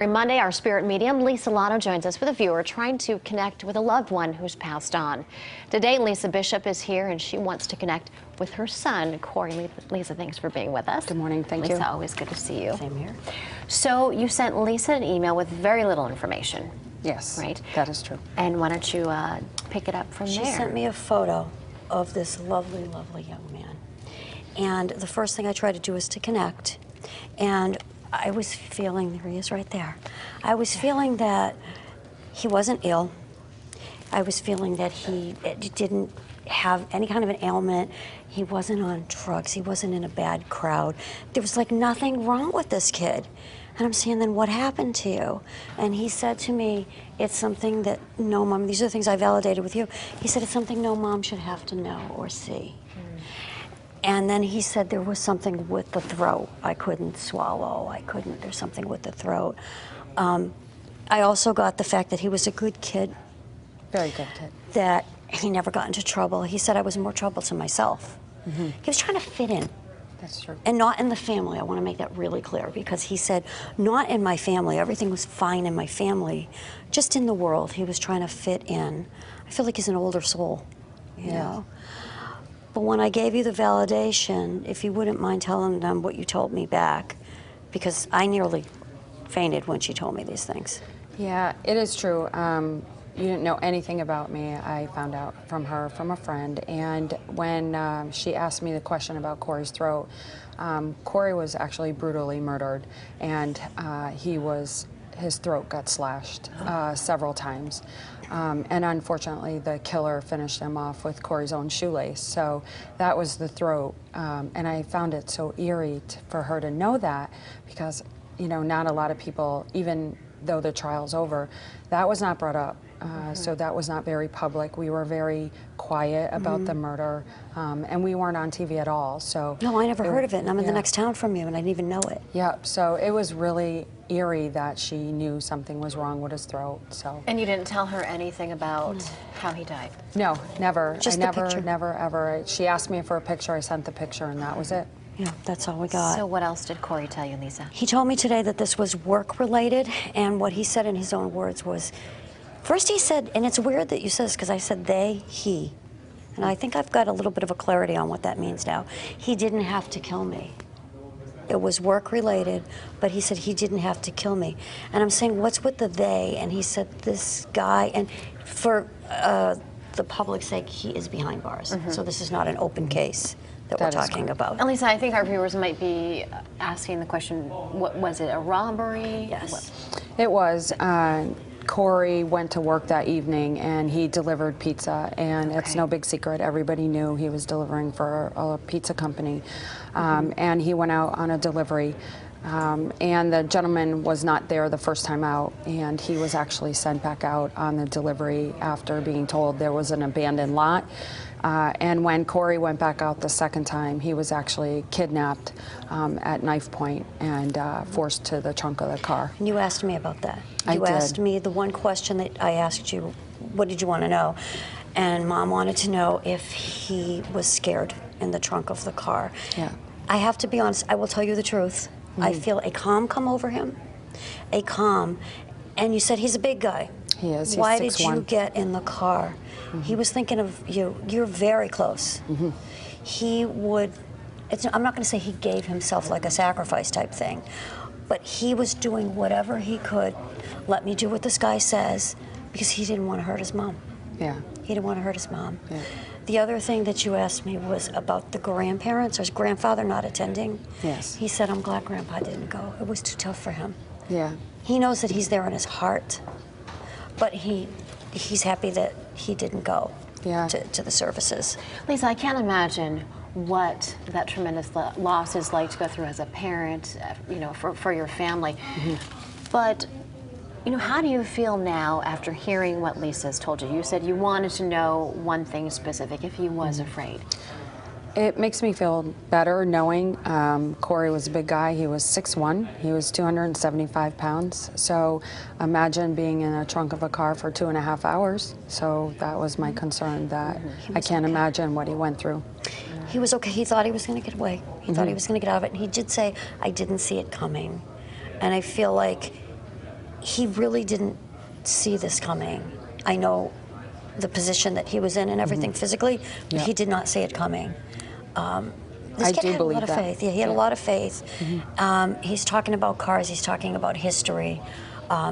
Every Monday, our spirit medium, Lisa Lotto, joins us with a viewer trying to connect with a loved one who's passed on. Today, Lisa Bishop is here, and she wants to connect with her son, Corey. Lisa, thanks for being with us. Good morning. Thank you. Lisa, always good to see you. Same here. So you sent Lisa an email with very little information. Yes, right? That is true. And why don't you pick it up from there? She sent me a photo of this lovely, lovely young man. And the first thing I tried to do was to connect. And I was feeling, there he is right there. I was feeling that he wasn't ill. I was feeling that he didn't have any kind of an ailment. He wasn't on drugs. He wasn't in a bad crowd. There was like nothing wrong with this kid. And I'm saying, then what happened to you? And he said to me, it's something that no mom, these are the things I validated with you. He said, it's something no mom should have to know or see. And then he said there was something with the throat. I couldn't swallow. There's something with the throat. I also got the fact that he was a good kid. Very good kid. That he never got into trouble. He said I was more trouble to myself. He was trying to fit in. That's true. And not in the family. I want to make that really clear, because he said, not in my family. Everything was fine in my family. Just in the world, he was trying to fit in. I feel like he's an older soul, you know? But when I gave you the validation, if you wouldn't mind telling them what you told me back, because I nearly fainted when she told me these things. Yeah, it is true. You didn't know anything about me. I found out from her, from a friend, and when she asked me the question about Corey's throat, Corey was actually brutally murdered, and his throat got slashed several times. And unfortunately, the killer finished him off with Corey's own shoelace. So that was the throat. And I found it so eerie for her to know that, because, you know, not a lot of people, even though the trial's over, that was not brought up. So that was not very public. We were very quiet about the murder, and we weren't on TV at all. So no, I never heard of it, and I'm in the next town from you, and I didn't even know it. Yep. So it was really eerie that she knew something was wrong with his throat. So. And you didn't tell her anything about how he died? No, never. Just I the picture. never, ever. She asked me for a picture. I sent the picture, and that was it. Yeah, that's all we got. So what else did Corey tell you, Lisa? He told me today that this was work-related, and what he said in his own words was, first he said, and it's weird that you said this, because I said they, he. And I think I've got a little bit of a clarity on what that means now. He didn't have to kill me. It was work-related, but he said he didn't have to kill me. And I'm saying, what's with the they? And he said, this guy, and for the public's sake, he is behind bars. So this is not an open case that we're talking about. And Lisa, I think our viewers might be asking the question, what, was it a robbery? Yes. It was. Corey went to work that evening, and he delivered pizza, and it's no big secret. Everybody knew he was delivering for a pizza company, and he went out on a delivery, and the gentleman was not there the first time out, and he was actually sent back out on the delivery after being told there was an abandoned lot. And when Corey went back out the second time, he was actually kidnapped at knife point and forced to the trunk of the car. And you asked me about that. I You did. asked me the one question that I asked you, what did you want to know? And Mom wanted to know if he was scared in the trunk of the car. Yeah. I have to be honest, I will tell you the truth. I feel a calm come over him, a calm. And you said he's a big guy. He is. He's Why 6'1". did you get in the car? He was thinking of you. You're very close. He would, I'm not going to say he gave himself like a sacrifice type thing, but he was doing whatever he could. Let me do what this guy says, because he didn't want to hurt his mom. Yeah. He didn't want to hurt his mom. Yeah. The other thing that you asked me was about the grandparents, or his grandfather not attending. Yes. He said, I'm glad Grandpa didn't go. It was too tough for him. Yeah. He knows that he's there in his heart, but he's happy that he didn't go to the services. Lisa, I can't imagine what that tremendous loss is like to go through as a parent, you know, for your family. But, you know, how do you feel now after hearing what Lisa's told you? You said you wanted to know one thing specific, if he was afraid. It makes me feel better knowing Corey was a big guy. He was 6'1". He was 275 pounds. So imagine being in a trunk of a car for 2.5 hours. So that was my concern, that I can't imagine what he went through. He was okay. He thought he was going to get away. He thought he was going to get out of it. And he did say, I didn't see it coming. And I feel like he really didn't see this coming. I know the position that he was in and everything physically, but he did not see it coming. This kid had a lot of faith. Yeah, he had a lot of faith. He's talking about cars. He's talking about history.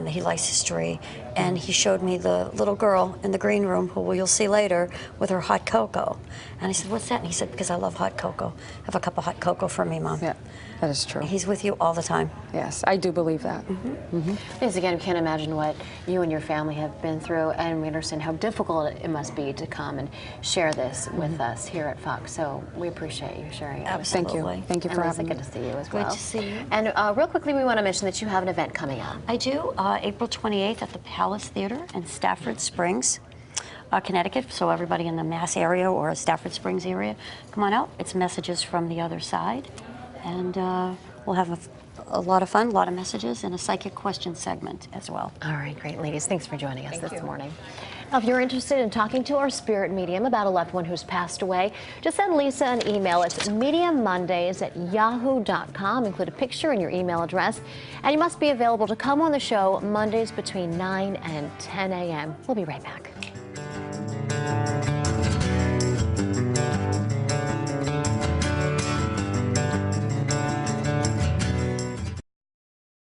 He likes history. And he showed me the little girl in the green room, who you'll see later, with her hot cocoa. And I said, "What's that?" And he said, "Because I love hot cocoa. Have a cup of hot cocoa for me, Mom." Yeah, that is true. He's with you all the time. Yes, I do believe that. Because again, we can't imagine what you and your family have been through, and we understand how difficult it must be to come and share this with us here at Fox. So we appreciate you sharing it. Absolutely. Thank you. Thank you for And Lisa, having me. good to see you as well. Good to see you. And real quickly, we want to mention that you have an event coming up. I do, April 28th at the Palace Theater in Stafford Springs, Connecticut. So everybody in the Mass area or Stafford Springs area, come on out. It's Messages from the Other Side. And we'll have a lot of fun, a lot of messages, and a psychic question segment as well. All right, great, ladies. Thanks for joining us this morning. Now, if you're interested in talking to our spirit medium about a loved one who's passed away, just send Lisa an email. It's mediummondays@yahoo.com. Include a picture and your email address. And you must be available to come on the show Mondays between 9 and 10 a.m. We'll be right back.